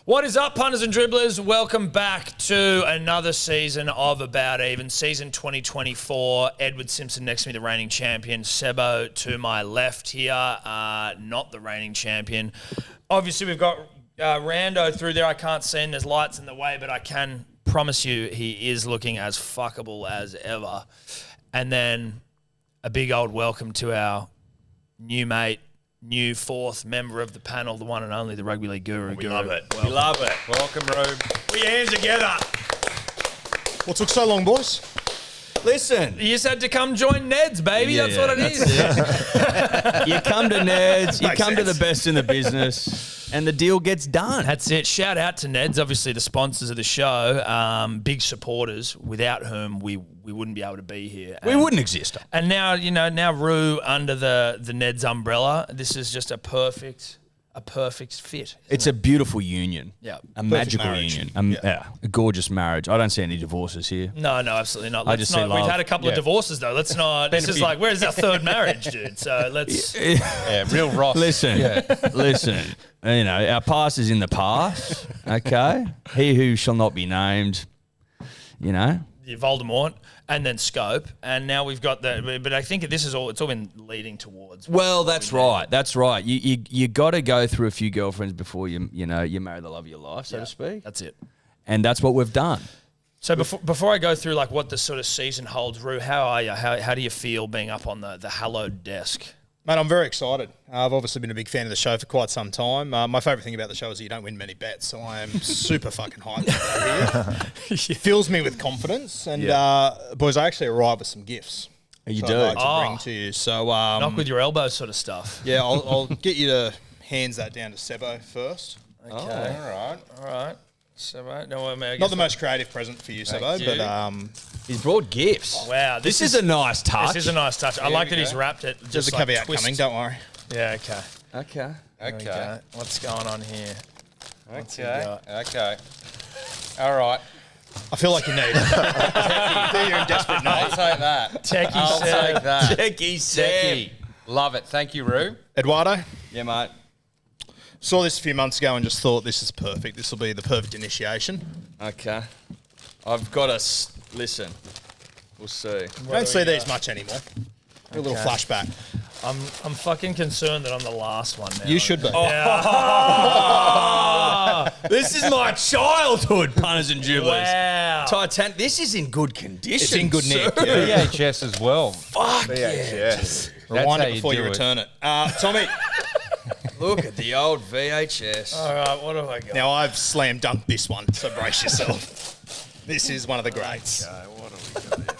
What is up, punters and dribblers? Welcome back to another season of About Even, season 2024. Edward Simpson next to me, the reigning champion. Sebo to my left here, not the reigning champion. Obviously, we've got Rando through there. I can't see him. There's lights in the way, but I can promise you he is looking as fuckable as ever. And then a big old welcome to our new mate, new fourth member of the panel, the one and only, the Rugby League Guru. We love it. Welcome. We love it. Welcome, Rube. Put your hands together. What took so long, boys? Listen. You just had to come join Ned's, baby. Yeah, that's what it is. You come to Ned's, you come to the best in the business, and the deal gets done. That's it. Shout out to Ned's, obviously the sponsors of the show, big supporters, without whom we wouldn't be able to be here. We wouldn't exist. And now, now Rue under the Ned's umbrella, this is just a perfect fit. It's a beautiful union. Yeah. A magical marriage. union. A gorgeous marriage. I don't see any divorces here. No, absolutely not. I just see We've love. had a couple of divorces, though. Let's not. This is like, where's our third marriage, dude? So let's. Yeah, real Ross. Listen. Our past is in the past. Okay. He who shall not be named. Voldemort, and then Scope, and now we've got the. But I think it's all been leading towards. Well, that's right. That's right. You got to go through a few girlfriends before you marry the love of your life, so to speak. That's it. And that's what we've done. So before I go through like what the sort of season holds, Rue, how are you? How do you feel being up on the hallowed desk? Mate, I'm very excited. I've obviously been a big fan of the show for quite some time. My favourite thing about the show is that you don't win many bets, so I am super fucking hyped about here. It fills me with confidence. And, boys, I actually arrived with some gifts. You so do? I'd like to bring to you. So, Knock with your elbow sort of stuff. Yeah, I'll get you to hands that down to Sebo first. Okay. All right. Sebo, no, I mean, Not the most creative present for you, Sebo, you. but He's brought gifts. Wow, This is a nice touch. This is a nice touch. I like that he's wrapped it. there's a like caveat twist. coming, don't worry. Yeah. Okay. Okay. There we go. What's going on here? Okay. All right. I feel like you need it. You're in desperate I'll need. take that. Techie I'll Seb. take that. Techie Sam. Techie. Love it. Thank you, Rue. Eduardo? Yeah, mate. Saw this a few months ago and just thought this is perfect. This will be the perfect initiation. Okay. I've got to listen. We'll see. Don't see these much anymore. A little flashback. I'm fucking concerned that I'm the last one now. You should be. This is my childhood, punters and dribblers. Wow. Titanic. This is in good condition. It's in good nick. sir. Yeah. VHS as well. Fuck VHS. Rewind how it before you do return it. Tommy, Look at the old VHS. All right, what have I got? now I've slam dunked this one, so brace yourself. This is one of the greats. Okay, what have we got here?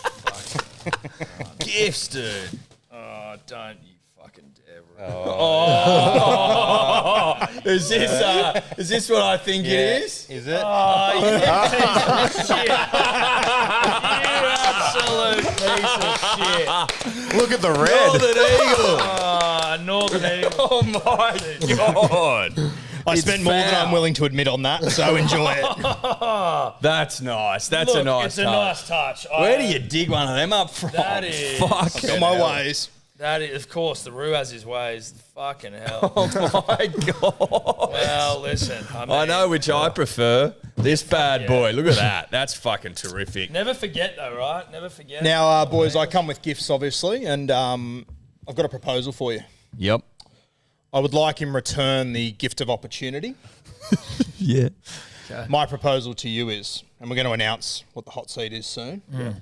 Fuck. Gifts, dude. Oh, don't you fucking dare. Is this what I think it is? Is it? Oh, you piece of shit. You absolute piece of shit. Look at the red. Northern Eagle. Northern Eagle. Oh my God. I spent more than I'm willing to admit on that, so enjoy it. That's nice. That's Look, a nice it's a touch. nice touch. Where do you dig one of them up from? That is- Fuck. Got my ways. That is, of course, the Rue has his ways. Fucking hell. Oh my God. Well, listen. I know which I prefer. This bad boy. Look at that. That's fucking terrific. Never forget, though, right? Never forget. Now, boys, I come with gifts, obviously, and I've got a proposal for you. Yep. I would like in return the gift of opportunity. Yeah. My proposal to you is, and we're going to announce what the hot seat is soon. Yeah.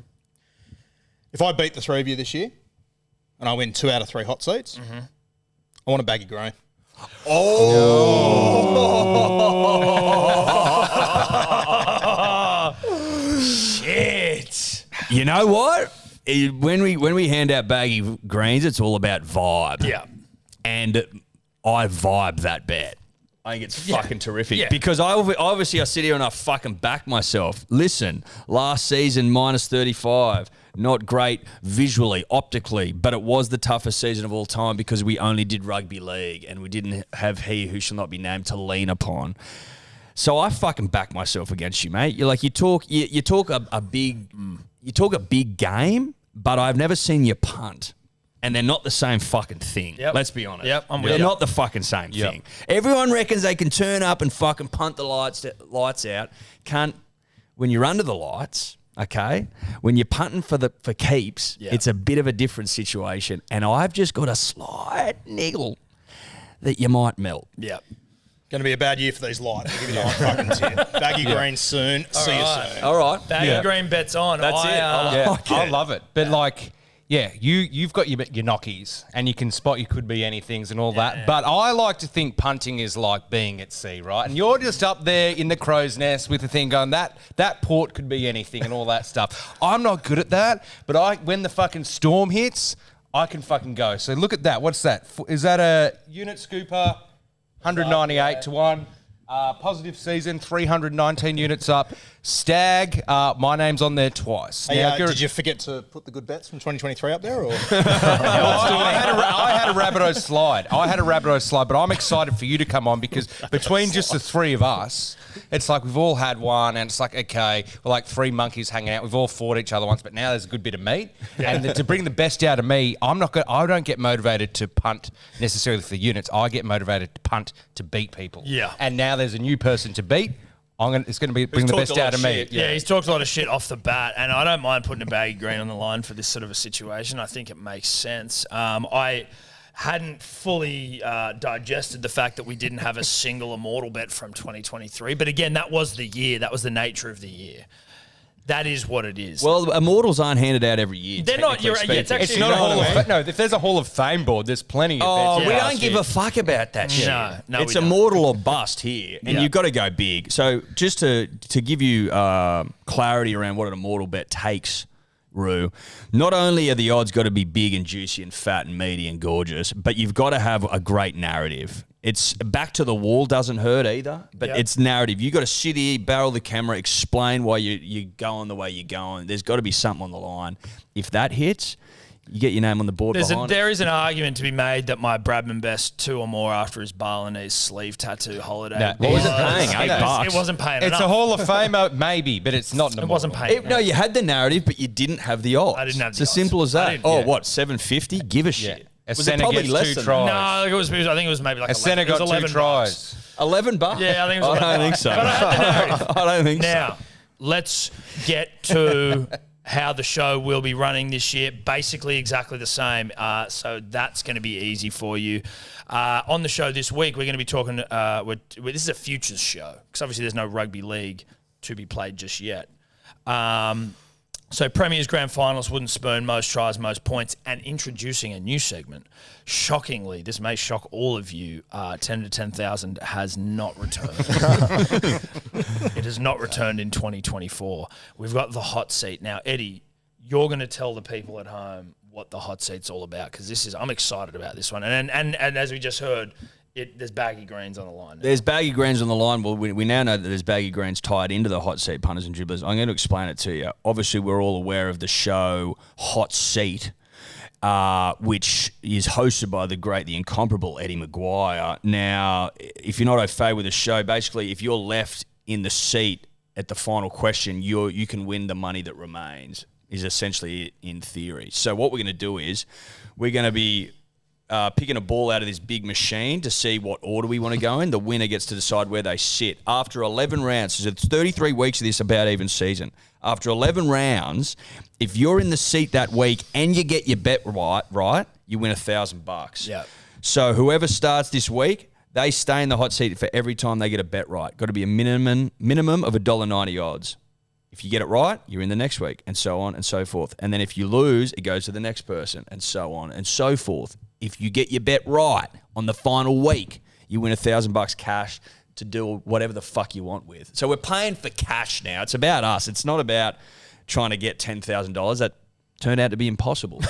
If I beat the three of you this year, and I win 2 out of 3 hot seats, I want a baggy green. Shit. You know what? When we hand out baggy greens, it's all about vibe. Yeah. And I vibe that bet. I think it's fucking terrific. Yeah. Because I sit here and I fucking back myself. Listen, last season, minus 35. Not great visually, optically, but it was the toughest season of all time because we only did rugby league and we didn't have he who shall not be named to lean upon. So I fucking back myself against you, mate. You're like, you talk a big game, but I've never seen you punt. and they're not the same fucking thing. Yep. Let's be honest. Yep, I'm with They're you. not the fucking same thing. Everyone reckons they can turn up and fucking punt the lights out. Can't when you're under the lights. Okay, when you're punting for keeps, it's a bit of a different situation, and I've just got a slight niggle that you might melt. Yeah. Going to be a bad year for these lights. I'll give you that fucking tip. Baggy green soon. See you soon. All right, Baggy green bets on. That's it. I love it. But like, you've got your knockies and you can spot you could be anythings and all that. But I like to think punting is like being at sea, right? And you're just up there in the crow's nest with the thing going, that port could be anything and all that stuff. I'm not good at that, but when the fucking storm hits, I can fucking go. So look at that. What's that? Is that a unit scooper? 198 to 1. Positive season, 319 units up. Stag, my name's on there twice. Hey, Now, did you forget to put the good bets from 2023 up there? Or I had a Rabbitohs slide. But I'm excited for you to come on because between just the three of us, it's like we've all had one, and it's like, okay, we're like three monkeys hanging out. We've all fought each other once, but now there's a good bit of meat. And to bring the best out of me, I don't get motivated to punt necessarily for the units. I get motivated to punt to beat people. Yeah. And now there's a new person to beat. It's going to be bring the best out of me. Yeah, he's talked a lot of shit off the bat, and I don't mind putting a baggy green on the line for this sort of a situation. I think it makes sense. I hadn't fully digested the fact that we didn't have a single immortal bet from 2023. But again, that was the year. That was the nature of the year. That is what it is. Well, immortals aren't handed out every year. They're not. You're, technically yeah, it's speaking. actually It's not a Hall of Fame. No, if there's a Hall of Fame board, there's plenty of Oh, bets we last don't give year. a fuck about that shit. No, it's we don't. immortal or bust here, and Yeah. you've got to go big. So just to give you clarity around what an immortal bet takes, Roo, not only are the odds got to be big and juicy and fat and meaty and gorgeous, but you've got to have a great narrative. It's back to the wall doesn't hurt either, but it's narrative. You got to sit here, barrel the camera, explain why you're going the way you're going. There's got to be something on the line. If that hits, you get your name on the board behind it. There is an argument to be made that my Bradman Best 2 or more after his Balinese sleeve tattoo holiday. No, What was it paying? $8? It wasn't paying It's enough. a Hall of Famer, maybe, but it's not. It wasn't paying. No, you had the narrative, but you didn't have the odds. I didn't have It's the as odds. simple as I that. didn't- Oh, yeah. what, $7.50? Give a shit. A Was it centre probably gets less 2 than tries. No, I think it was maybe like A centre got 2 $11. tries. $11? Yeah, I think it was I don't $11. think so. But I had the narrative. I don't think so. Now, let's get to how the show will be running this year. Basically exactly the same. So that's going to be easy for you. On the show this week, we're going to be talking, this is a futures show because obviously there's no rugby league to be played just yet. So Premier's Grand Finals, Wooden Spoon, most tries, most points, and introducing a new segment. Shockingly, this may shock all of you, 10 to 10,000 has not returned. It has not returned in 2024. We've got the hot seat. Now, Eddie, you're going to tell the people at home what the hot seat's all about because I'm excited about this one. And as we just heard, there's baggy greens on the line now. There's baggy greens on the line. Well, we now know that there's baggy greens tied into the hot seat punters and dribblers. I'm going to explain it to you. Obviously, we're all aware of the show Hot Seat, which is hosted by the great, the incomparable Eddie Maguire. Now, if you're not au fait with the show, basically, if you're left in the seat at the final question, you can win the money that remains, is essentially it in theory. So what we're going to do is we're going to be picking a ball out of this big machine to see what order we want to go in. The winner gets to decide where they sit. After 11 rounds, so it's 33 weeks of this about even season. After 11 rounds, if you're in the seat that week and you get your bet right, you win $1,000. Yeah. So whoever starts this week, they stay in the hot seat for every time they get a bet right. Got to be a minimum of $1.90 odds. If you get it right, you're in the next week, and so on and so forth. And then if you lose, it goes to the next person, and so on and so forth. If you get your bet right on the final week, you win $1,000 cash to do whatever the fuck you want with. So we're paying for cash now. It's about us. It's not about trying to get $10,000. That turned out to be impossible.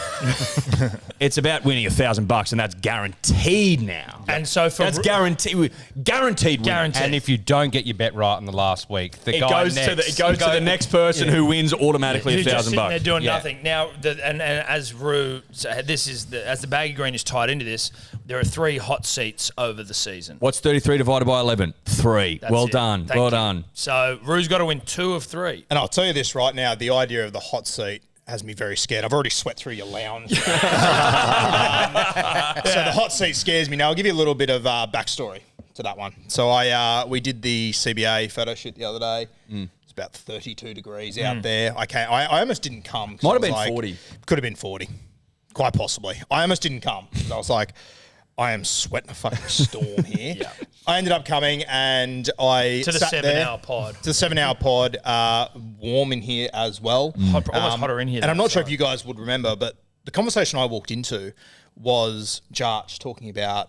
It's about winning $1,000, and that's guaranteed now. And so for that's guaranteed. Guaranteed. Guaranteed. And if you don't get your bet right in the last week, It goes to the next person who wins automatically Who's just sitting there $1,000. doing Yeah. nothing. Now, and as Rue, as the baggy green is tied into this, there are 3 hot seats over the season. What's 33 divided by 11? 3. That's Well it. done. Thank Well you. done. So Rue's got to win 2 of 3. And I'll tell you this right now, the idea of the hot seat has me very scared. I've already sweat through your lounge. So the hot seat scares me. Now, I'll give you a little bit of backstory to that one. So we did the CBA photo shoot the other day. It's about 32 degrees out there. I almost didn't come. Might have been 40. Could have been 40. Quite possibly. I almost didn't come because I was like, I am sweating a fucking storm here. I ended up coming and I to the sat 7-hour pod. To the 7-hour pod, warm in here as well. Almost hotter in here. And I'm not sure if you guys would remember, but the conversation I walked into was Jarch talking about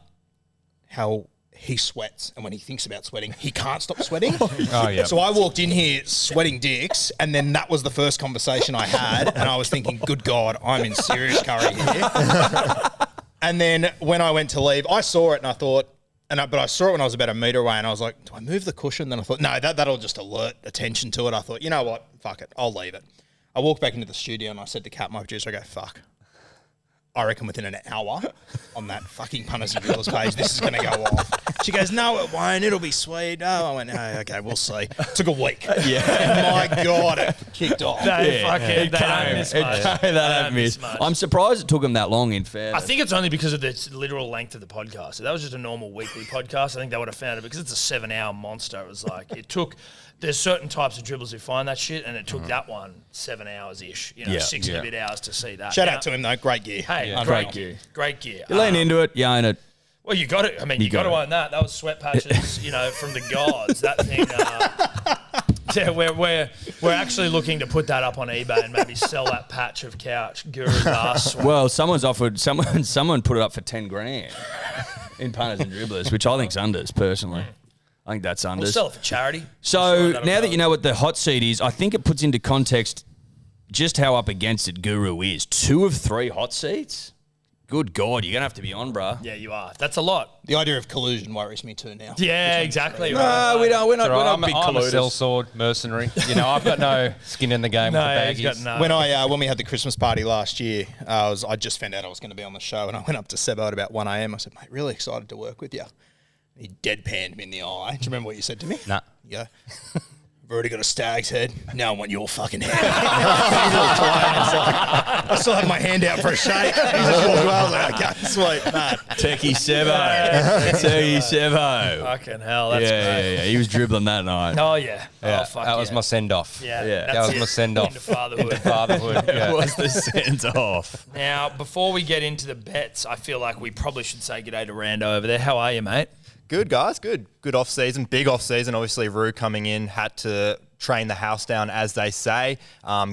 how he sweats, and when he thinks about sweating, he can't stop sweating. So I walked in here sweating dicks, and then that was the first conversation I had, and I was thinking, good God, I'm in serious curry here. And then when I went to leave, I saw it and I thought, but I saw it when I was about a metre away and I was like, do I move the cushion? Then I thought, no, that'll just alert attention to it. I thought, you know what? Fuck it. I'll leave it. I walked back into the studio and I said to Kat, my producer, I go, fuck. I reckon within an hour on that fucking Punters and Dribblers page, this is going to go off. She goes, no, it won't. It'll be sweet. Oh, I went, oh, okay, we'll see. Took a week. My God, it kicked off. They don't miss much. They don't miss much. I'm surprised it took them that long, in fairness. I think it's only because of the literal length of the podcast. If that was just a normal weekly podcast, I think they would have found it because it's a 7-hour monster. It was like, there's certain types of dribblers who find that shit, and it took that one 7 hours-ish, 6 and a bit hours to see that. Shout out to him, though. Great gear. Hey, great gear. Great gear. You lean into it, you own it. Well, you got it. I mean, you got to own that. That was sweat patches, from the gods. That thing. We're actually looking to put that up on eBay and maybe sell that patch of couch Guru's ass sweat. Well, someone put it up for 10 grand in Punters and Dribblers, which I think's unders personally. I think that's unders. We'll sell it for charity. So now that you know what the hot seat is, I think it puts into context just how up against it Guru is. 2 of 3 hot seats. Good God, you're gonna have to be on, bruh. Yeah, you are. That's a lot. The idea of collusion worries me too now. Yeah, exactly. No, we don't. We're not big I'm a colluders. sellsword mercenary. I've got no skin in the game with the baggies. When we had the Christmas party last year, I just found out I was going to be on the show, and I went up to Sebo at about 1 a.m. I said, mate, really excited to work with you. He deadpanned me in the eye. Do you remember what you said to me? Nah. You go, I've already got a stag's head. Now I want your fucking head. I still have my hand out for a shake. He just walked away. I was like, okay, sweet. Nah. Techie Sebo. Fucking hell, that's great. Yeah. He was dribbling that night. Oh, yeah. Oh, fuck That was my send-off. Yeah. That was my send-off. Into fatherhood. That was the send-off. Now, before we get into the bets, I feel like we probably should say g'day to Rando over there. How are you, mate? Good, guys. Good off season. Big off season. Obviously, Rue coming in had to train the house down, as they say.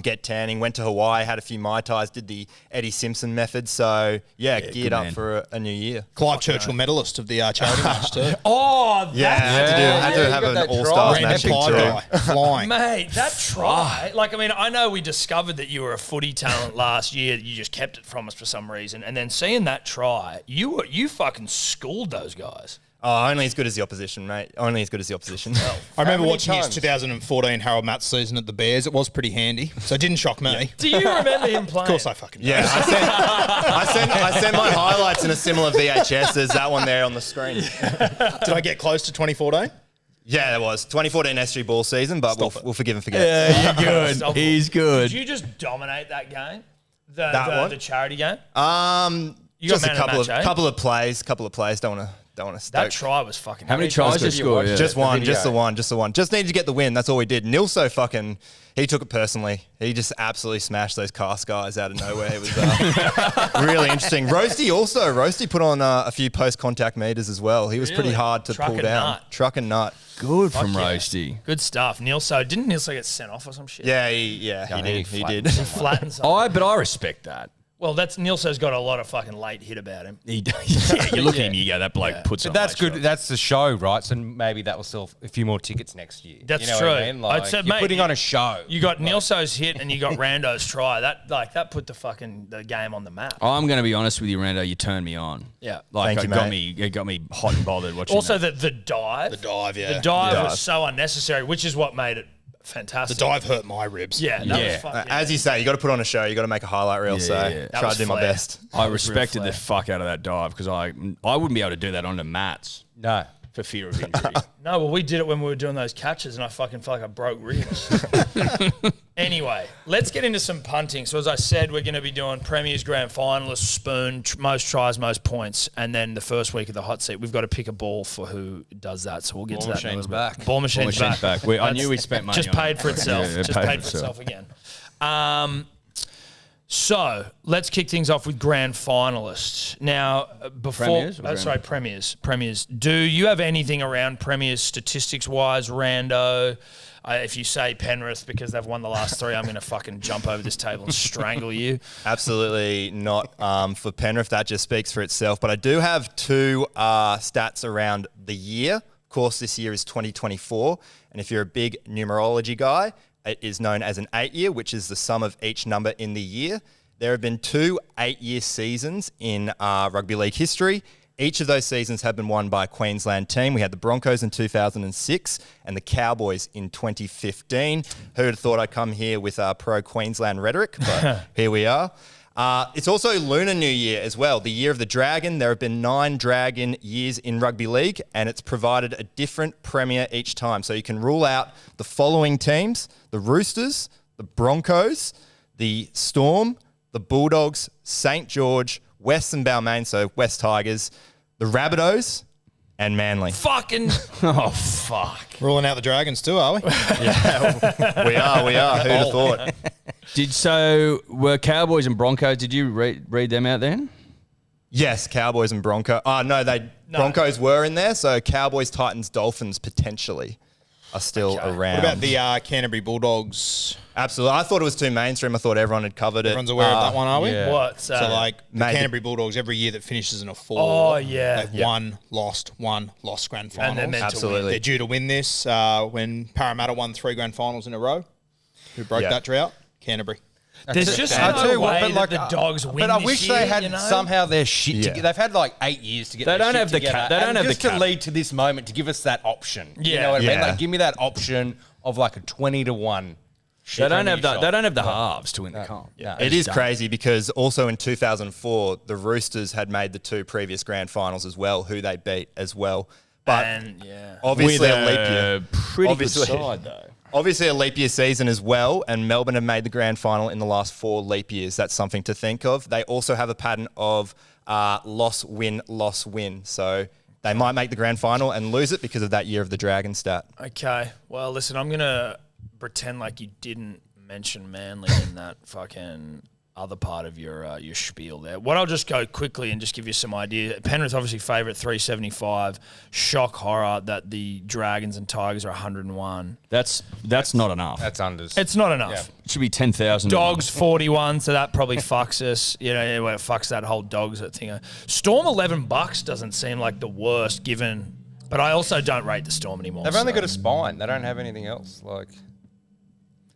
Get tanning. Went to Hawaii. Had a few Mai Tais. Did the Eddie Simpson method. So geared up for a new year. Clive Churchill medalist of the charity match too. Oh, Had to have an all-stars matching too. Flying. Mate, that try. I know we discovered that you were a footy talent last year. You just kept it from us for some reason. And then seeing that try, you fucking schooled those guys. Oh, only as good as the opposition, mate. Only as good as the opposition. I remember watching his 2014 Harold Matts season at the Bears. It was pretty handy, so it didn't shock me. Do you remember him playing? Of course I fucking do. Yeah, I sent my highlights in a similar VHS as that one there on the screen. Did I get close to 2014? Yeah, it was 2014 SG ball season, but we'll forgive and forget. Yeah, you're good. He's good. Did you just dominate that game? That the charity game? You just a couple of plays. Don't want to stoke. That try was fucking. How many tries did you score? Yeah. Just the one. Just needed to get the win. That's all we did. Nilso he took it personally. He just absolutely smashed those cast guys out of nowhere. It was really interesting. Roasty put on a few post-contact meters as well. He was pretty hard to pull down. Truck and nut. Good from Roasty. Good stuff. Didn't Nilso get sent off or some shit? Yeah, he did. He did. He flattened something. But I respect that. Well, Nilso's got a lot of fucking late hit about him. You look at him, you go, that bloke puts on. But that's good. That's the show, right? So maybe that will sell a few more tickets next year. That's you know true. What I mean? You're mate, putting on a show. You got Nilso's hit and you got Rando's try. That put the game on the map. I'm going to be honest with you, Rando. You turned me on. Yeah, it got me hot and bothered watching. Also, that. the dive. The dive, yeah. The dive was so unnecessary, which is what made it fantastic. The dive hurt my ribs. Yeah, that was fucking. As you say, you got to put on a show. You got to make a highlight reel. Try to do my best. I respected the fuck out of that dive because I wouldn't be able to do that onto mats. No. for fear of injury. No, well, we did it when we were doing those catches, and I fucking felt like I broke ribs. Anyway, let's get into some punting. So as I said, we're going to be doing Premier's Grand Finalists, Spoon, most tries, most points, and then the first week of the hot seat. We've got to pick a ball for who does that, so we'll get to that in a little bit. Back. Ball machine's back. I knew we spent money just on paid it. for itself. Yeah, just paid for itself again. So let's kick things off with grand finalists. Now, before premiers. Do you have anything around premiers statistics wise, Rando? If you say Penrith because they've won the last three, I'm going to fucking jump over this table and strangle you. Absolutely not. For Penrith, that just speaks for itself. But I do have two stats around the year. Of course, this year is 2024. And if you're a big numerology guy, it is known as an 8-year, which is the sum of each number in the year. There have been 2 8-year seasons in rugby league history. Each of those seasons have been won by a Queensland team. We had the Broncos in 2006 and the Cowboys in 2015. Who would have thought I'd come here with pro-Queensland rhetoric, but here we are. It's also Lunar New Year as well, the year of the dragon. There have been 9 dragon years in rugby league, and it's provided a different premier each time. So you can rule out the following teams: the Roosters, the Broncos, the Storm, the Bulldogs, St. George, Western Balmain, so West Tigers, the Rabbitohs, and Manly. Fucking oh fuck! Ruling out the Dragons too, are we? We are. Who'd have thought? Were Cowboys and Broncos? Did you read them out then? Yes, Cowboys and Broncos. Broncos were in there, so Cowboys, Titans, Dolphins potentially are still around. What about the Canterbury Bulldogs? Absolutely. I thought it was too mainstream. I thought everyone had covered it. Everyone's aware of that one, are we? Yeah. What? So like the Maybe. Canterbury Bulldogs, every year that finishes in a 4, Oh, yeah. they've won, lost grand finals. And they're meant to Absolutely. win. They're due to win this when Parramatta won 3 grand finals in a row. Who broke that drought? Canterbury. There's just I tell no you what, way but like that the Dogs win. But I this wish year, they had you know? somehow their shit together. They've had like 8 years to get. They their don't shit have the together. they don't And have the just to cap. lead to this moment to give us that option. You Yeah. know what I mean? Yeah. Like, give me that option of like a 20-1. They don't have the halves to win the comp. No. It is crazy because also in 2004, the Roosters had made the 2 previous grand finals as well, who they beat as well. But And yeah. obviously With a leap year. pretty Obviously. good side though. Obviously a leap year season as well, and Melbourne have made the grand final in the last 4 leap years. That's something to think of. They also have a pattern of loss, win, loss, win. So they might make the grand final and lose it because of that year of the Dragon stat. Okay. Well, listen, I'm gonna pretend like you didn't mention Manly in that fucking other part of your spiel there. What I'll just go quickly and just give you some idea. Penrith obviously favourite 375. Shock horror that the Dragons and Tigers are 101. That's not enough. That's unders. It's not enough. It should be 10,000. Dogs 41, so that probably fucks us. You know, it fucks that whole Dogs thing. Storm $11 doesn't seem like the worst given, but I also don't rate the Storm anymore. They've only so. got a spine. They don't have anything else. Like,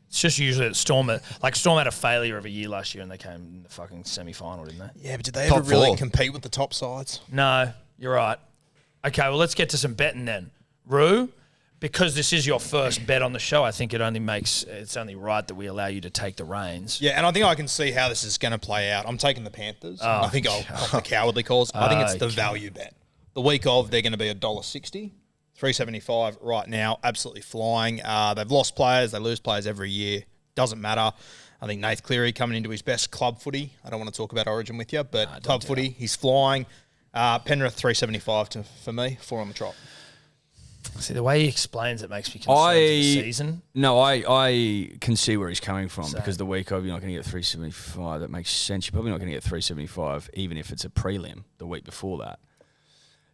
It's just usually that Storm had a failure of a year last year and they came in the fucking semi-final, didn't they? Yeah, but did they Top ever really 4. compete with the top sides? No, you're right. Okay, well, let's get to some betting then. Rue, because this is your first bet on the show, I think it's only right that we allow you to take the reins. Yeah, and I think I can see how this is going to play out. I'm taking the Panthers. I think I'll pop the cowardly calls. I think it's the value bet. The week of, they're going to be $1.60. 375 right now, absolutely flying. They've lost players, they lose players every year. Doesn't matter. I think Nath Cleary coming into his best club footy. I don't want to talk about Origin with you, but club footy, he's flying. Penrith 375 for me, 4 on the trot. See, the way he explains it makes me concerned for the season. No, I can see where he's coming from because the week of you're not going to get 375. That makes sense. You're probably not going to get 375 even if it's a prelim the week before that.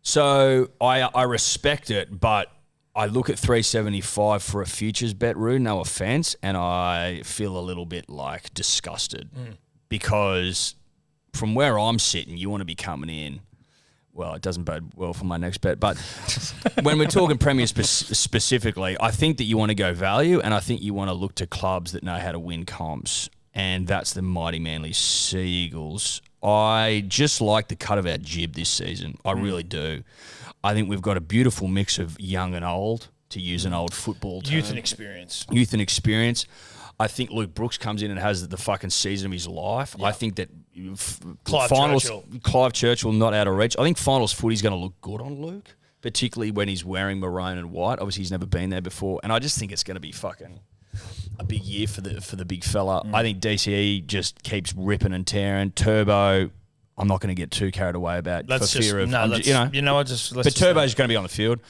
So I respect it, but I look at 375 for a futures bet, Rue, no offense, and I feel a little bit like disgusted because from where I'm sitting, you want to be coming in. Well, it doesn't bode well for my next bet, but when we're talking Premier specifically, I think that you want to go value, and I think you want to look to clubs that know how to win comps, and that's the mighty Manly Sea Eagles. I just like the cut of our jib this season. I really do. I think we've got a beautiful mix of young and old, to use an old football term. Youth and experience. Youth and experience. I think Luke Brooks comes in and has the fucking season of his life. I think that Clive Churchill. Clive Churchill not out of reach. I think finals footy's going to look good on Luke. particularly when he's wearing maroon and white. Obviously, he's never been there before, and I just think it's going to be fucking a big year for the big fella. I think DCE just keeps ripping and tearing. Turbo, I'm not going to get too carried away about But Turbo's going to be on the field.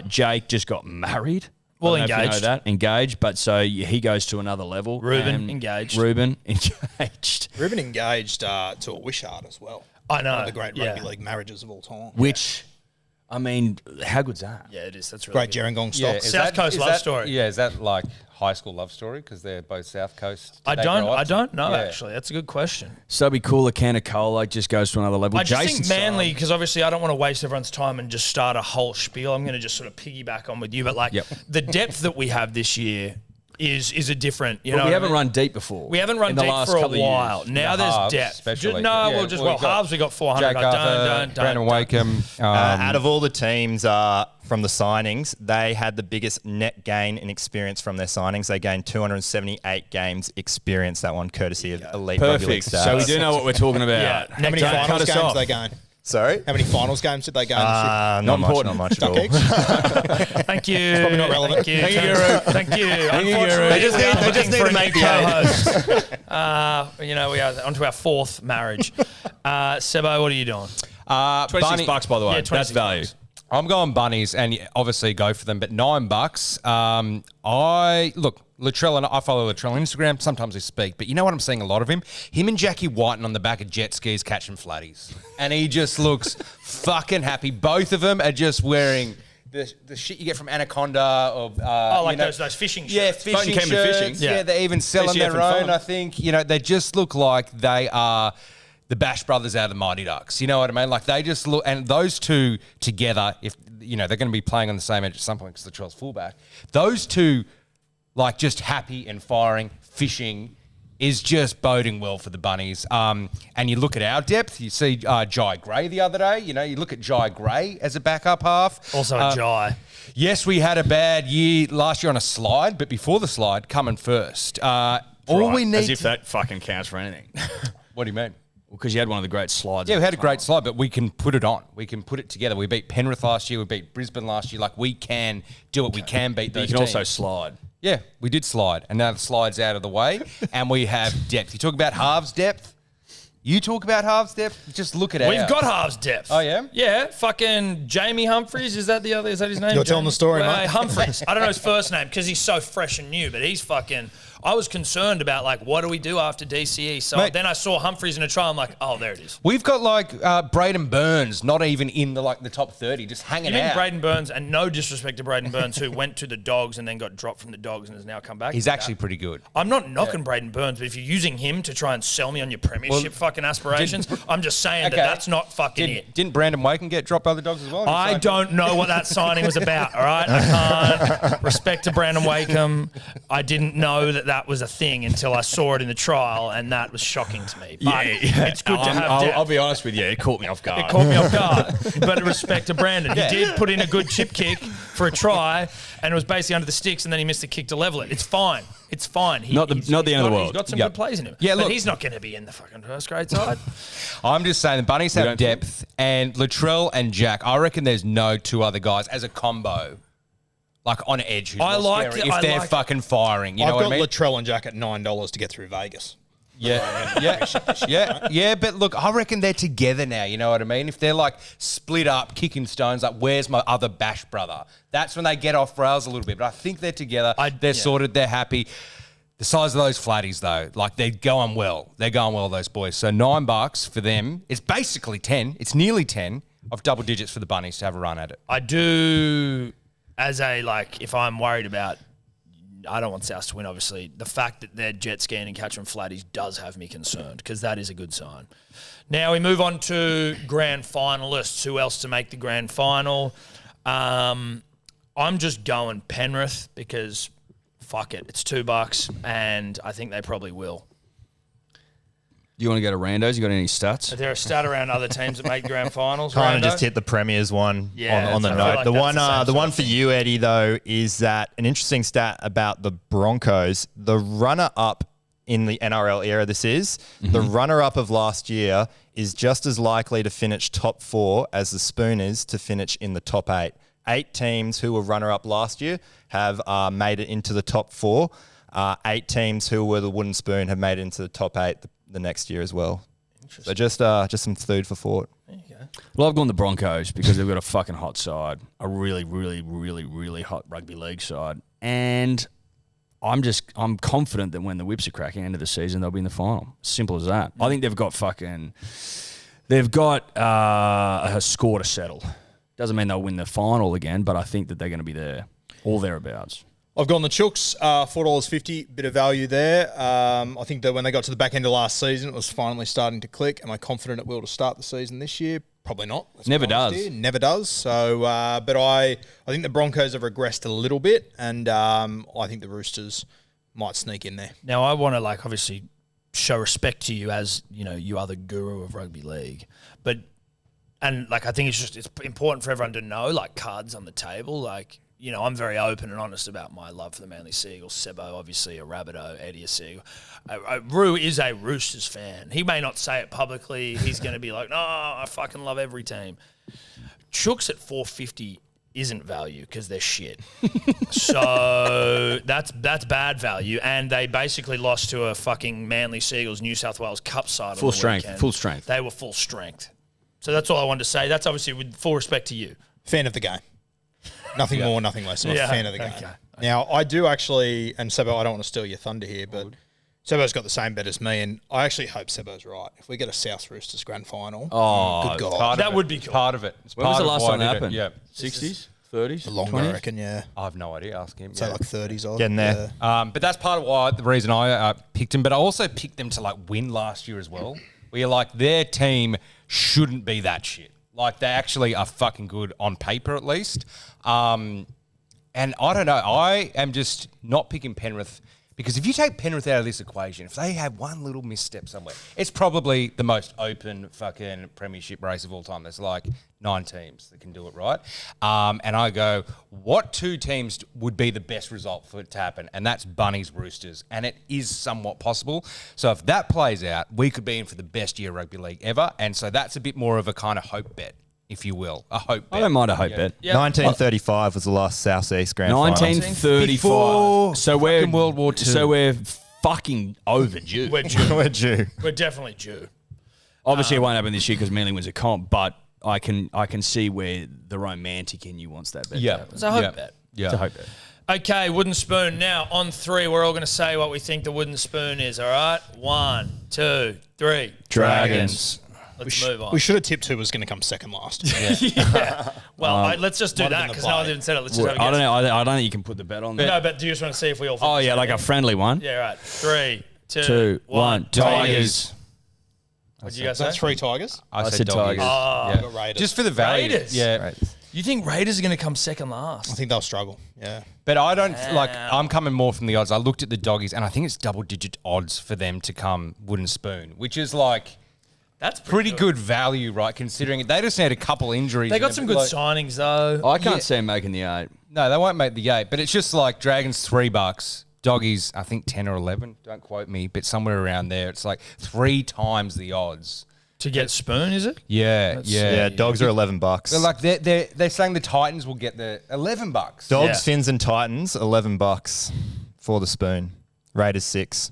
Jake just got married. Well, I don't know if engaged. you know that. Engaged, but so he goes to another level. Ruben engaged. Ruben engaged to a Wishart as well. I know. One of the great rugby league marriages of all time. Which, I mean, how good's that? Yeah, it is. That's really Great good. Gerringong Yeah, stocks. South Coast love story. Yeah, is that like high school love story? Because they're both South Coast. Did I they grow up? don't know, Yeah. actually. That's a good question. Subby Cooler, can of cola just goes to another level. I just Jason think Manly, because obviously I don't want to waste everyone's time and just start a whole spiel. I'm going to just sort of piggyback on with you. But like the depth that we have this year is a different, you know. we what I haven't mean? run deep before. We haven't run in the deep last for a couple of while. years. Now The there's halves, depth. especially. No, Yeah, we'll just, well, we've got halves we got 400. Jack Like, Arthur, Brandon Wakeham. Out of all the teams from the signings, they had the biggest net gain in experience from their signings. They gained 278 games experience, that one, courtesy of Elite Rugby League Perfect. stats. So we do know what we're talking about. Yeah. How many Don't finals cut us games off. they going? Sorry? How many finals games did they go? Not much, not much at all. Duck eggs? Thank you. probably not relevant. Thank you. Thank you. Unfortunately, They just need to make the co-host. You know, we are onto our fourth marriage. Sebo, what are you doing? $26 bucks, by the way. Yeah, That's 26 value. bucks. I'm going bunnies, and obviously go for them. But $9. Latrell, and I follow Latrell on Instagram. Sometimes we speak, but you know what I'm seeing a lot of him? Him and Jackie Whiten on the back of jet skis catching flatties, and he just looks fucking happy. Both of them are just wearing the shit you get from Anaconda or those fishing shirts. Yeah, fishing Boat and camera shirts. fishing. Yeah, they're even selling BCF their and own. fun. I think they just look like they are the Bash Brothers out of the Mighty Ducks. You know what I mean? Like they just look, and those two together, if they're going to be playing on the same edge at some point because Latrell's fullback. Those two, like just happy and firing, fishing, is just boding well for the bunnies. And you look at our depth. You see Jai Gray the other day. You look at Jai Gray as a backup half. Also a Jai. Yes, we had a bad year last year on a slide, but before the slide, coming first. All we need. As if that fucking counts for anything. What do you mean? Because you had one of the great slides. Yeah, we had a great slide, but we can put it on. We can put it together. We beat Penrith last year. We beat Brisbane last year. Like, we can do it. We can beat But you these can teams. also slide. Yeah, we did slide, and now the slide's out of the way, and we have depth. You talk about halves depth. You talk about halves depth. Just look at it. We've got halves depth. Oh, yeah? Yeah, fucking Jamie Humphries. Is that his name? You're telling the story, mate. Humphries. I don't know his first name because he's so fresh and new, but he's fucking. I was concerned about like what do we do after DCE. So Mate. then I saw Humphries in a trial. I'm like, oh, there it is. We've got like Braden Burns, not even in the top 30, just hanging You mean out. Braden Burns, and no disrespect to Braden Burns, who went to the Dogs and then got dropped from the Dogs and has now come back. He's actually pretty good. I'm not knocking Braden Burns, but if you're using him to try and sell me on your premiership fucking aspirations, I'm just saying that's not fucking it. Didn't Brandon Waken get dropped by the Dogs as well? I don't know what that signing was about, all right? I can't. Respect to Brandon Wakeham. I didn't know that was a thing until I saw it in the trial, and that was shocking to me. But it's good to have depth. I'll be honest with you. It caught me off guard. It caught me off guard. But respect to Brandon. He did put in a good chip kick for a try, and it was basically under the sticks, and then he missed the kick to level it. It's fine. It's fine. Not the end of the world. He's got some Yep. good plays in him. Yeah, but look- he's not going to be in the fucking first grade side. I'm just saying the Bunnies have don't depth, and Latrell and Jack, I reckon there's no two other guys as a combo, like on edge, who's I more like scary it. if I they're like it. fucking firing. You I've know what got I mean? Latrell and Jack at $9 to get through Vegas. Yeah, but look, I reckon they're together now, you know what I mean? If they're like split up, kicking stones, like where's my other Bash brother? That's when they get off rails a little bit, but I think they're together, they're sorted, they're happy. The size of those flatties though, like they're going well. They're going well, those boys. So $9 for them, it's basically 10, it's nearly 10 of double digits for the Bunnies to have a run at it. I do, as a, like, if I'm worried about, I don't want South to win, obviously. The fact that they're jet skiing and catching flatties does have me concerned because that is a good sign. Now we move on to grand finalists. Who else to make the grand final? I'm just going Penrith because fuck it. It's $2 and I think they probably will. Do you want to go to Randos? You got any stats? Is there a stat around other teams that make grand finals? Kind of Rando? just hit the Premiers one Yeah, on the I feel note. like the that's one, the same the sort one of for you, Eddie, though, is that an interesting stat about the Broncos. The runner-up in the NRL era this is, the runner-up of last year is just as likely to finish top 4 as the Spoon is to finish in the top 8. 8 teams who were runner-up last year have made it into the top 4. 8 teams who were the Wooden Spoon have made it into the top 8 the next year as well. So just some food for thought. Well, I've gone the Broncos because they've got a fucking hot side, a really, really, really, really hot rugby league side, and I'm confident that when the whips are cracking end of the season, they'll be in the final. Simple as that. I think they've got a score to settle. Doesn't mean they'll win the final again, but I think that they're going to be there, all thereabouts. I've gone the Chooks, $4.50, bit of value there. I think that when they got to the back end of last season, it was finally starting to click. Am I confident it will to start the season this year? Probably not. Never does. Here. Never does. So, but I think the Broncos have regressed a little bit, and I think the Roosters might sneak in there. Now, I want to obviously show respect to you as you are the guru of rugby league, and I think it's important for everyone to know cards on the table, I'm very open and honest about my love for the Manly Seagulls. Sebo, obviously, a Rabbitoh, Eddie, a Seagull. Roo is a Roosters fan. He may not say it publicly. He's going to be like, no, I fucking love every team. Chooks at $4.50 isn't value because they're shit. So that's bad value. And they basically lost to a fucking Manly Seagulls New South Wales Cup side. Full strength. They were full strength. So that's all I wanted to say. That's obviously with full respect to you. Fan of the game. Nothing more, nothing less. I'm a fan of the game. Now, I do actually, and Sebo, I don't want to steal your thunder here, but Sebo's got the same bet as me, and I actually hope Sebo's right. If we get a South Roosters grand final, good God. That would be cool. Part of it. When was the last time that happened? Yeah. 60s? 30s? Longer, 20s? I reckon, yeah. I have no idea. Ask him. So 30s. Getting there. But that's part of the reason I picked them. But I also picked them to win last year as well. Where their team shouldn't be that shit. They actually are fucking good on paper at least. And I don't know. I am just not picking Penrith because if you take Penrith out of this equation, if they have one little misstep somewhere, it's probably the most open fucking premiership race of all time. There's 9 teams that can do it right. And I go, what 2 teams would be the best result for it to happen? And that's Bunnies Roosters. And it is somewhat possible. So if that plays out, we could be in for the best year of rugby league ever. And so that's a bit more of a kind of hope bet, if you will. A hope bet. I don't mind a hope bet. Yep. 1935 was the last South East grand final. 1935. Before so we're fucking World War II. So we're fucking overdue. We're due. We're due. We're definitely due. Obviously, it won't happen this year because Manly wins a comp, but I can see where the romantic in you wants that bet. Yeah. It's a hope bet. Yeah. It's a hope bet. Okay, Wooden Spoon. Now, on 3, we're all going to say what we think the Wooden Spoon is, all right? 1, 2, 3. Dragons. Let's move on. We should have tipped who was going to come second last. Yeah. Well, let's just do might have that been the because no one play. didn't say it. Let's just have a I guess. don't know. I don't think you can put the bet on there. No, but do you just want to see if we all... Oh, yeah, like a friendly one. Yeah, right. 3, 2, 2, 1. 1. Tigers. What did you guys say? That's 3 Tigers. I said Tigers. Tigers. Oh, Got Raiders. Just for the value. Raiders? Yeah. you think Raiders are going to come second I last? think they'll struggle. Yeah. But I don't I'm coming more from the odds. I looked at the doggies and I think it's double-digit odds for them to come Wooden Spoon, which is That's pretty good value, right? Considering they just had a couple injuries. They got some good signings though. I can't see them making the 8. No, they won't make the 8, but it's just Dragons $3, doggies I think 10 or 11. Don't quote me, but somewhere around there. It's 3 times the odds. To get Spoon, is it? Yeah, Yeah, dogs are $11. They're saying the Titans will get the $11. Dogs, Yeah. Finns, and Titans $11 for the Spoon. Raiders $6.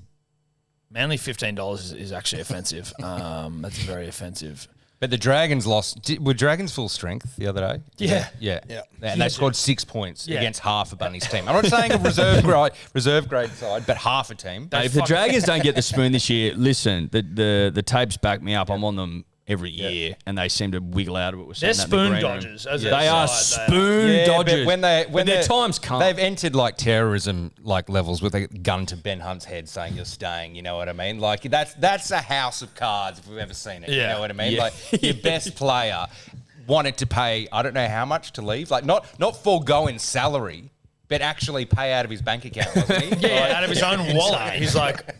Manly $15 is actually offensive. That's very offensive. But the Dragons lost. Were Dragons full strength the other day? Yeah. Yeah. Yeah. And they scored 6 points Yeah. against half of Bunny's team. I'm not saying a reserve grade side, but half a team. If the Dragons don't get the Spoon this year, listen, the tapes back me up. I'm on them every year, and they seem to wiggle out of it. They're Spoon dodgers. As a They are side, Spoon Yeah, dodgers. but when their they're- times come. They've entered terrorism levels with a gun to Ben Hunt's head saying you're staying. You know what I mean? That's a house of cards if we've ever seen it. You Yeah. know what I mean? Yeah. Your best player wanted to pay I don't know how much to leave. Not foregoing salary, but actually pay out of his bank account, wasn't he? Yeah, out of his own wallet. He's like,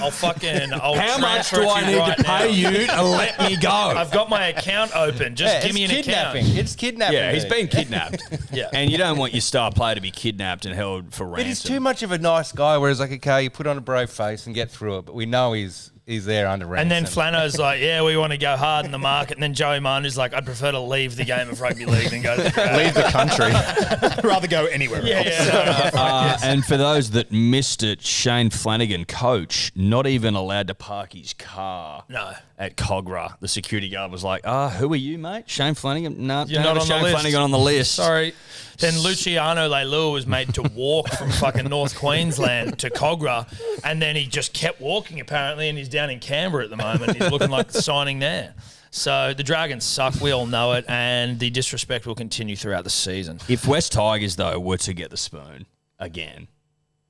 I'll How much transfer do it I you need right to pay now. you to let me go? I've got my account open. Just give me an kidnapping. account. It's kidnapping. Yeah, he's been kidnapped. Yeah. And you don't want your star player to be kidnapped and held for ransom. But he's too much of a nice guy. Whereas, like, okay, you put on a brave face and get through it, but we know he's there under ransom. And then Flano's like, yeah, we want to go hard in the market. And then Joey Manu's like, I'd prefer to leave the game of rugby league than go to the Dragons. Leave the country. Rather go anywhere else. Yeah. And for those that missed it, Shane Flanagan, coach, not even allowed to park his car No. at Cogra. The security guard was like, who are you, mate? Shane Flanagan? No, You're don't not have on the Shane list. Flanagan on the list. Sorry. Then Luciano Leilua was made to walk from fucking North Queensland to Cogra, and then he just kept walking apparently, and he's down in Canberra at the moment. He's looking like signing there. So the Dragons suck. We all know it, and the disrespect will continue throughout the season. If West Tigers, though, were to get the spoon again,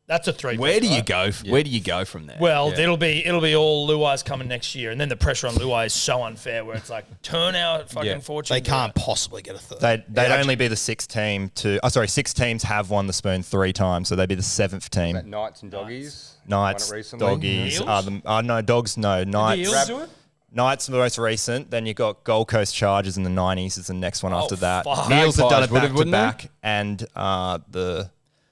That's a 3. where do you go? Where do you go from there? Well, it'll be all Luai's coming next year, and then the pressure on Luai is so unfair. Where it's like turn our fucking fortune. They can't possibly get a third. They'd only be the sixth team to. Oh, sorry, 6 teams have won the spoon 3 times, so they'd be the 7th team. Knights and Doggies. Knights, Won it recently. Doggies Eels? are the. No, Dogs, no. Knights. Eels do it? Knights are the most recent. Then you've got Gold Coast Chargers in the 90s is the next one after that. fuck. The Eels have done it Magpies back wouldn't to they? back, and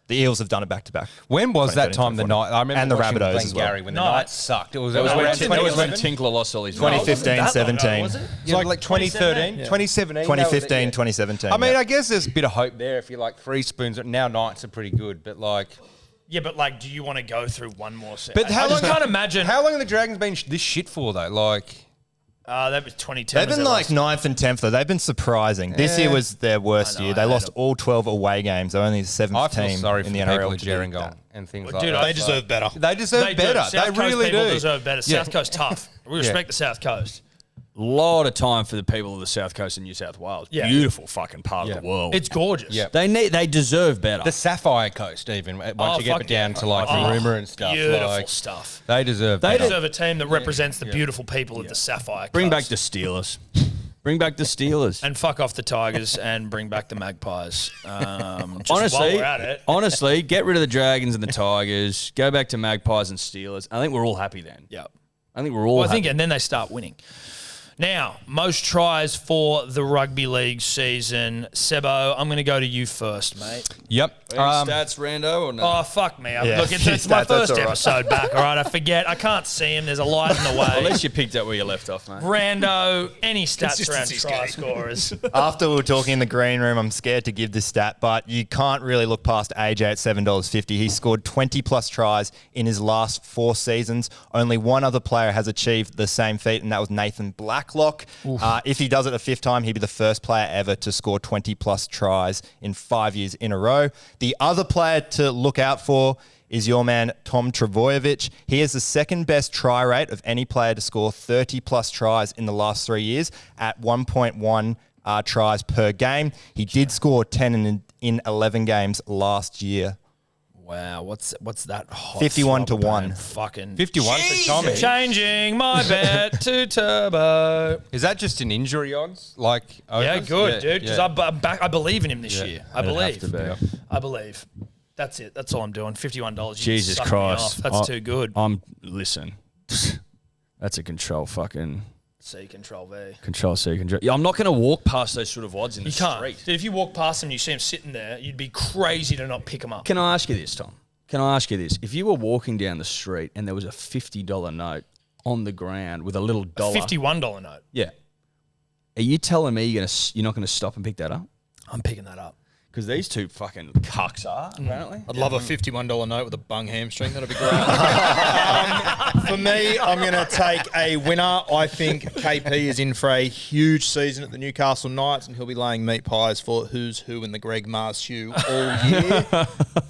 the Eels have done it back to back. When was that 2013, time? The night I remember And the watching Rabbitohs as well. Glengarry when the No. Knights sucked. It was that was around when 2011. Tinkler lost all his 2015, That long ago, 17. was it? It's like 2013, 2017. 2017. 2015, 2017. I mean, yeah. I guess there's a bit of hope there if you like 3 spoons. Now Knights are pretty good, but like. Yeah, but like, do you want to go through one more set? But how I just long- can't imagine. How long have the Dragons been this shit for though? Like. That was 2010. They've been like 9th and 10th though. They've been surprising. This year was their worst year. They lost all 12 away games. They're only the 7th I feel team sorry for in the the people NRL at to do Gerringong that. and things Well, like dude, that. They deserve better. They deserve better. South They Coast really people do. deserve better. Yeah. South Coast tough. We respect the South Coast. lot of time for the people of the South Coast and New South Wales. Yeah. Beautiful fucking part of the world. It's gorgeous. Yeah. They deserve better. The Sapphire Coast, even once you get fuck down yeah. to like the rumor and stuff. Beautiful like, stuff. They deserve. They better. deserve a team that represents the beautiful people of the Sapphire Bring back Coast. the Steelers. Bring back the Steelers. And fuck off the Tigers and bring back the Magpies. Just while Honestly, we're at it. honestly, get rid of the Dragons and the Tigers. Go back to Magpies and Steelers. I think we're all happy then. Yep. I think we're all Well, I happy. think, and then they start winning. Now, most tries for the rugby league season. Sebo, I'm going to go to you first, mate. Yep. Any stats, Rando, or no? Oh, fuck me. Yeah, Look, it's my that's all first right. episode back, all right? I forget. I can't see him. There's a light in the At way. least you picked up where you left off, mate. Rando, any stats around Consistency's try key. scorers? After we were talking in the green room, I'm scared to give this stat, but you can't really look past AJ at $7.50. He scored 20-plus tries in his last 4 seasons. Only one other player has achieved the same feat, and that was Nathan Blacklock. If he does it a 5th time, he'd be the first player ever to score 20-plus tries in 5 years in a row. The other player to look out for is your man, Tom Trbojevic. He has the 2nd best try rate of any player to score 30-plus tries in the last 3 years at 1.1 tries per game. He did score 10 in 11 games last year. Wow, what's that hot 51 to swab 1. pain? Fucking 51 for Tommy. changing my bet to Turbo. Is that just an injury odds? Like, Yeah, overs? good, dude. Because yeah. I'm back. I believe in him this year. I It'd believe. have to be. I believe. That's it. That's all I'm doing. $51. Jesus Suck me Christ. off. That's too good. Listen. That's a control fucking... C control V. Control C, control... Yeah, I'm not going to walk past those sort of odds in the You can't. street. Dude, if you walk past him and you see him sitting there, you'd be crazy to not pick him up. Can I ask you this, Tom? Can I ask you this? If you were walking down the street and there was a $50 note on the ground with a little dollar... $51 note. Yeah. Are you telling me you're not going to stop and pick that up? I'm picking that up. Because these two fucking cucks are, apparently. I'd love a $51 note with a bung hamstring. That'd be great. For me, I'm going to take a winner. I think KP is in for a huge season at the Newcastle Knights, and he'll be laying meat pies for who's who in the Greg Mars shoe all year.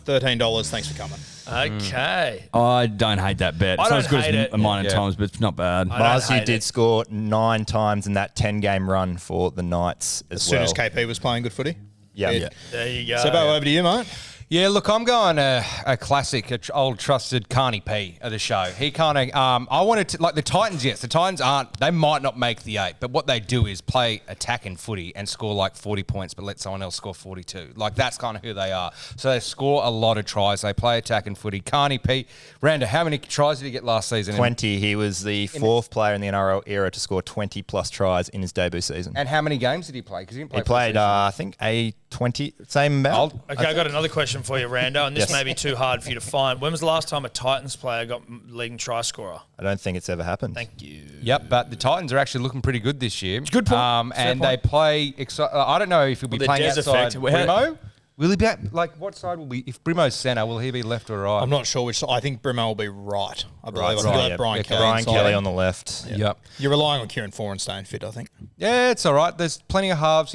$13. Thanks for coming. Okay. I don't hate that bet. I It's not don't as good hate as it. mine at Yeah. times, but it's not bad. I don't Mars, you hate did it. score 9 times in that 10-game run for the Knights as As soon well. as KP was playing good footy. Yeah. Yeah. There you go. Sebo, over to you, mate. Yeah, look, I'm going a classic, old trusted Carney P of the show. He kind of, I wanted to, like the Titans, yes, the Titans they might not make the 8, but what they do is play attacking footy and score like 40 points, but let someone else score 42. Like that's kind of who they are. So they score a lot of tries. They play attacking footy. Carney P, Randa, how many tries did he get last season? 20. He was the 4th player in the NRL era to score 20 plus tries in his debut season. And how many games did he play? Because he didn't play. He played, I think, a 20, same amount. Okay, I got another question for you, Rando, and this may be too hard for you to find. When was the last time a Titans player got leading try scorer? I don't think it's ever happened. Thank you. Yep, but the Titans are actually looking pretty good this year. Good point. And they play. I don't know if he'll be the playing Des outside effect. Brimo. Will he be like what side will be? If Brimo's centre, will he be left or right? I'm not sure which. I think Brimo will be right. I believe. Right, I yeah. think Brian Kelly. Brian inside. Kelly on the left. Yep. You're relying on Kieran Foran staying fit, I think. Yeah, it's all right. There's plenty of halves,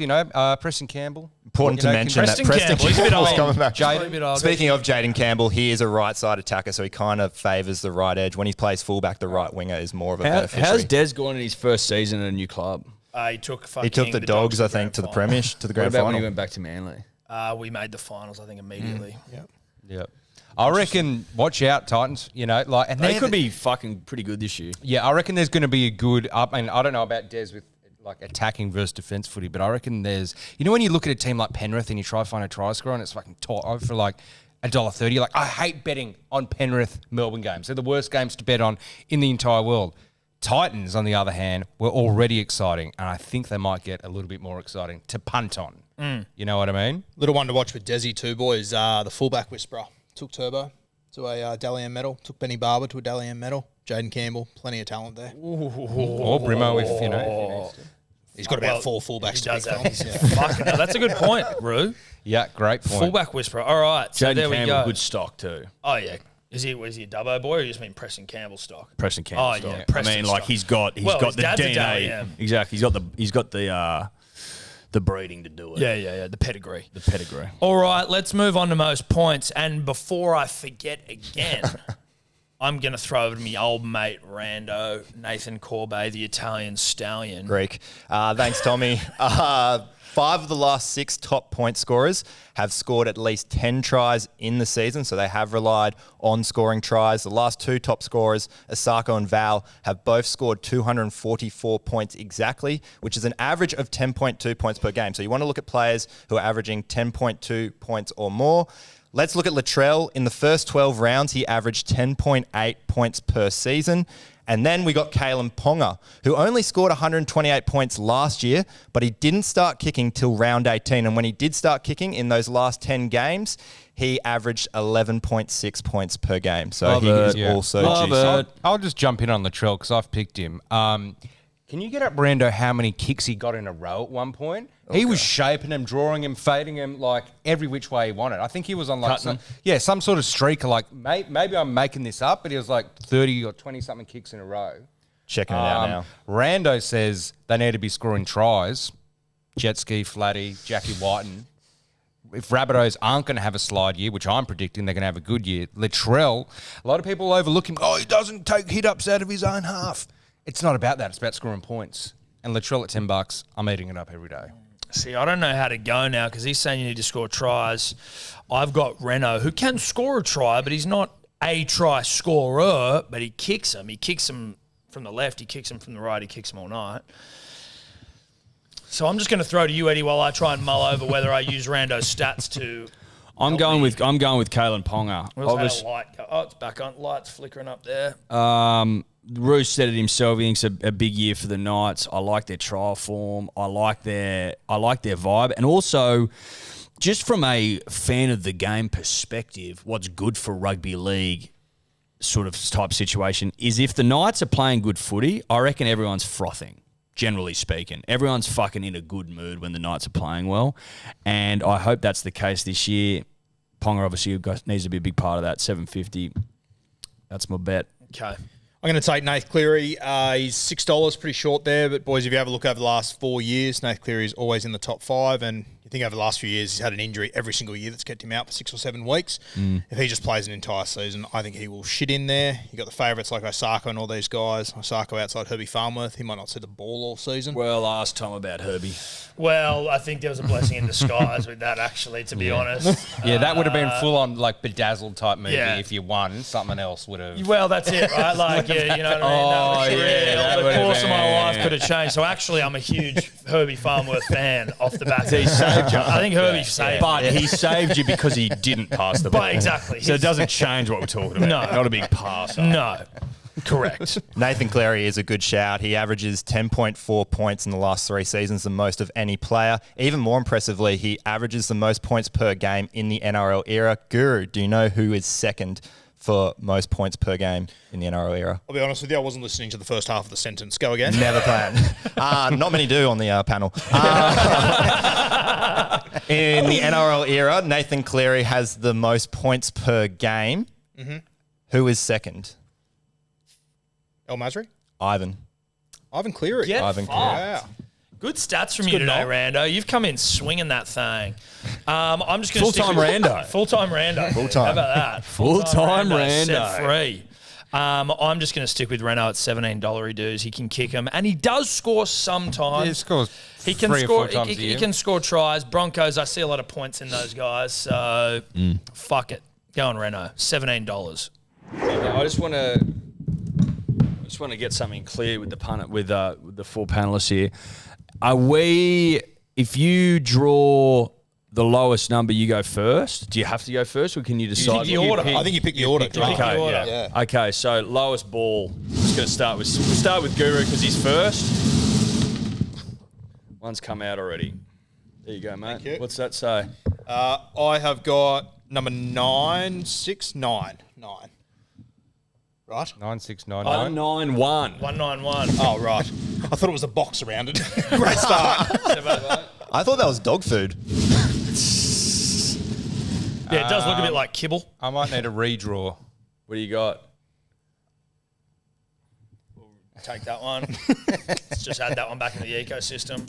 Preston Campbell. Important to mention that Preston Campbell, he's a bit Campbell's old. coming back. Jaden, a bit old. Speaking of Jaden Campbell, he is a right side attacker, so he kind of favours the right edge. When he plays fullback, the right winger is more of a beneficiary. How's Des gone in his first season at a new club? He took the Dogs, I think, to the Premiership, to the What grand about when he final. went back to Manly? We made the finals, I think, immediately. Yep. I reckon. Watch out, Titans. And They could be fucking pretty good this year. Yeah, I reckon there's going to be a good. I mean, I don't know about Des with like attacking versus defense footy, but I reckon there's. When you look at a team like Penrith and you try to find a try scorer and it's fucking taught for like $1.30. Like I hate betting on Penrith Melbourne games. They're the worst games to bet on in the entire world. Titans, on the other hand, were already exciting, and I think they might get a little bit more exciting to punt on. You know what I mean? Little one to watch with Desi too, boys. The fullback whisperer took Turbo to a Dally M medal. Took Benny Barber to a Dally M medal. Jaden Campbell, plenty of talent there. Or Brimo, if you know. He's got about 4 fullbacks He to does pick have. from. Fucking hell, that's a good point, Roo. Yeah, great point. Fullback whisperer. All right, so Jaden there we Campbell, go. good stock too. Oh yeah, is he a Dubbo boy, or you just mean Preston Campbell stock? Preston Campbell. Oh, stock. yeah, Preston I mean, like stock. he's got Well, his the dad's a DNA. Dally M. Exactly. He's got the breeding to do it. Yeah, the pedigree. The pedigree. All right, let's move on to most points. And before I forget again, I'm going to throw over to me old mate Rando, Nathan Corbet, the Italian stallion. Greek. Thanks, Tommy. 5 of the last 6 top point scorers have scored at least 10 tries in the season, so they have relied on scoring tries. The last 2 top scorers, Asako and Val, have both scored 244 points exactly, which is an average of 10.2 points per game. So you want to look at players who are averaging 10.2 points or more. Let's look at Latrell. In the first 12 rounds, he averaged 10.8 points per season. And then we got Kalen Ponga, who only scored 128 points last year, but he didn't start kicking till round 18. And when he did start kicking in those last 10 games, he averaged 11.6 points per game. So he is also juicy. I'll just jump in on Latrell because I've picked him. Can you get up, Brando, how many kicks he got in a row at one point? Okay. He was shaping him, drawing him, fading him, like every which way he wanted. I think he was on like some sort of streak of like, maybe I'm making this up, but he was like 30 or 20-something kicks in a row. Checking it out now. Rando says they need to be scoring tries. Jet Ski, Flatty, Jackie Whiten. If Rabbitohs aren't going to have a slide year, which I'm predicting they're going to have a good year, Latrell, a lot of people overlook him. Oh, he doesn't take hit-ups out of his own half. It's not about that. It's about scoring points. And Latrell at $10, I'm eating it up every day. See, I don't know how to go now because he's saying you need to score tries. I've got Reno, who can score a try, but he's not a try scorer, but he kicks them. He kicks them from the left, he kicks them from the right, he kicks them all night. So I'm just going to throw to you, Eddie, while I try and mull over whether I use Rando's stats to... I'm going with Kalen Ponga. Where's that light go? Oh, it's back on. Light's flickering up there. Roos said it himself. He thinks a big year for the Knights. I like their trial form. I like their vibe, and also just from a fan of the game perspective, what's good for rugby league sort of type situation is if the Knights are playing good footy, I reckon everyone's frothing. Generally speaking, everyone's fucking in a good mood when the Knights are playing well, and I hope that's the case this year. Ponga obviously needs to be a big part of that. $7.50. That's my bet. Okay. I'm going to take Nath Cleary. He's $6, pretty short there. But, boys, if you have a look over the last 4 years, Nath Cleary is always in the top 5. And you think over the last few years, he's had an injury every single year that's kept him out for 6 or 7 weeks. If he just plays an entire season, I think he will shit in there. You got the favourites like Osako and all these guys. Osako outside Herbie Farnworth. He might not see the ball all season. Well, ask Tom about Herbie. Well, I think there was a blessing in disguise with that, actually, to be honest. Yeah, that would have been full on like bedazzled type movie. Yeah. If you won, something else would have. Well, that's it, right? Like, yeah, you know what I mean? that The would've course of my been- life could have changed. So actually, I'm a huge Herbie Farnworth fan off the bat. He saved you. I think Herbie saved. But he saved you because he didn't pass the ball. But exactly. So it doesn't change what we're talking about. No. Not a big pass. No. Correct. Nathan Cleary is a good shout. He averages 10.4 points in the last 3 seasons, the most of any player. Even more impressively, he averages the most points per game in the NRL era. Guru, do you know who is second for most points per game in the NRL era? I'll be honest with you, I wasn't listening to the first half of the sentence. Go again. Never planned. Not many do on the panel. In the NRL era, Nathan Cleary has the most points per game. Who is second? El Masri? Ivan. Ivan Cleary. Get Ivan fucked. Cleary. Yeah. Good stats from you today, Rando. You've come in swinging that thing. I'm just going to Full-time Rando. Full-time Rando. Full-time. How about that? Full-time Rando. Set free. I'm just going to stick with Reno at $17 dues. He can kick them, and he does score sometimes. He scores He can 3 or score. 4 times a He year. can score tries. Broncos. I see a lot of points in those guys. So fuck it. Go on, Reno. $17. Now, I just want to get something clear with the the 4 panelists here. Are we? If you draw the lowest number, you go first. Do you have to go first, or can you decide? the order. I think you pick the order. pick the order. Yeah. Okay, so lowest ball. Just going to start with. We'll start with Guru because he's first. One's come out already. There you go, mate. you. What's that say? I have got number 969. 9. Right? 9699. 991. 191. Oh, right. I thought it was a box around it. Great start. I thought that was dog food. Yeah, it does look a bit like kibble. I might need a redraw. What do you got? Take that one. Let's just add that one back in the ecosystem.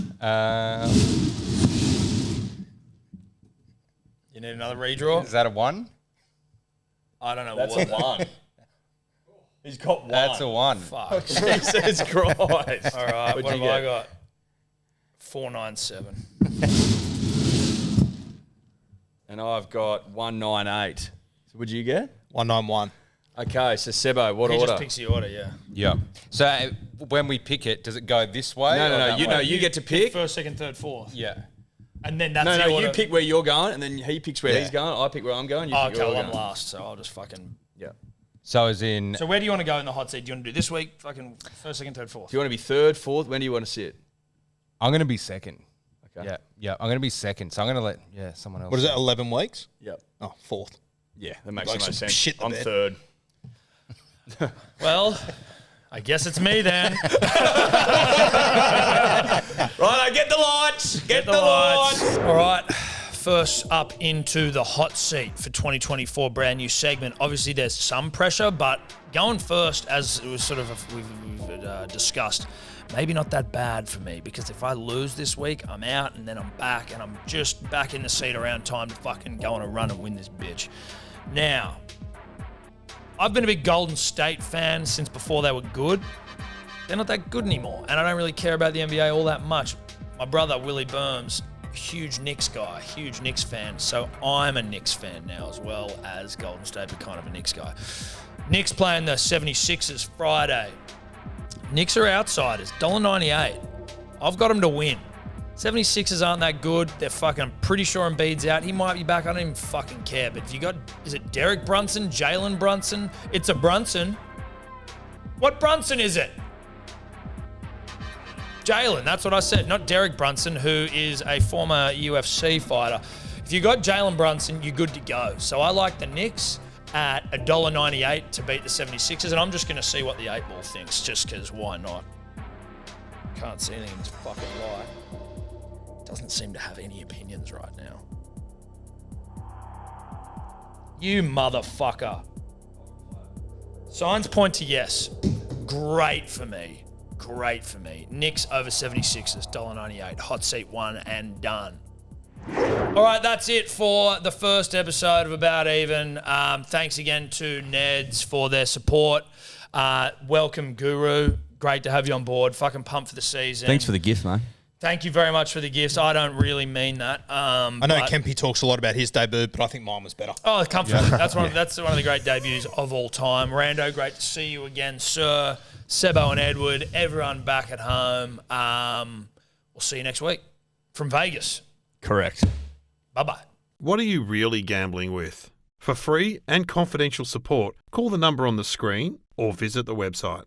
You need another redraw? Is that a 1? I don't know That's what. a 1. He's got 1. That's a 1. Fuck. Jesus Christ. All right, What'd what you have I get? got? 497. And I've got 198. So what'd you get? 191. Okay, so Sebo, what He order? just picks the order, yeah. Yeah. So when we pick it, does it go this way? No, or that way? you get to pick. First, second, third, fourth. Yeah. And then that's No, the order. you pick where you're going, and then he picks where Yeah. he's going. I pick where I'm going. You Oh, pick okay, where well, you're I'm going. last, so I'll just fucking... Yeah. So as in, So where do you want to go in the hot seat? Do you want to do this week? Fucking first, second, third, fourth. Do you want to be third, fourth? When do you want to sit? I'm going to be second. Okay. Yeah, I'm going to be second. So I'm going to let someone else. What is it, 11 weeks? Yep. Oh, 4th. Yeah, that makes Like the most some sense. shit the I'm bed. third. Well, I guess it's me then. Right, get the lights. Get the lights. All right. First up into the hot seat for 2024, brand new segment. Obviously, there's some pressure, but going first, as it was sort of we've discussed, maybe not that bad for me, because if I lose this week, I'm out, and then I'm back, and I'm just back in the seat around time to fucking go on a run and win this bitch. Now, I've been a big Golden State fan since before they were good. They're not that good anymore, and I don't really care about the NBA all that much. My brother, Willie Burns, huge Knicks guy, huge Knicks fan, so I'm a Knicks fan now as well as Golden State, but kind of a Knicks guy. Knicks playing the 76ers Friday. Knicks are outsiders, $1.98. I've got them to win. 76ers aren't that good. They're fucking, I'm pretty sure Embiid's out. He might be back. I don't even fucking care. But if you got, is it Derek Brunson, Jalen Brunson? It's a Brunson. What Brunson is it? Jalen, that's what I said. Not Derek Brunson, who is a former UFC fighter. If you got Jalen Brunson, you're good to go. So I like the Knicks at $1.98 to beat the 76ers. And I'm just going to see what the 8-ball thinks, just because why not? Can't see anything in this fucking light. Doesn't seem to have any opinions right now. You motherfucker. Signs point to yes. Great for me. Great for me. Knicks over 76ers, $1.98. Hot seat 1 and done. All right, that's it for the first episode of About Even. Thanks again to Neds for their support. Welcome, Guru. Great to have you on board. Fucking pumped for the season. Thanks for the gift, man. Thank you very much for the gifts. I don't really mean that. I know Kempy talks a lot about his debut, but I think mine was better. Oh, comfortably. That's one of the great debuts of all time. Rando, great to see you again, sir. Sebo and Edward, everyone back at home. We'll see you next week from Vegas. Correct. Bye-bye. What are you really gambling with? For free and confidential support, call the number on the screen or visit the website.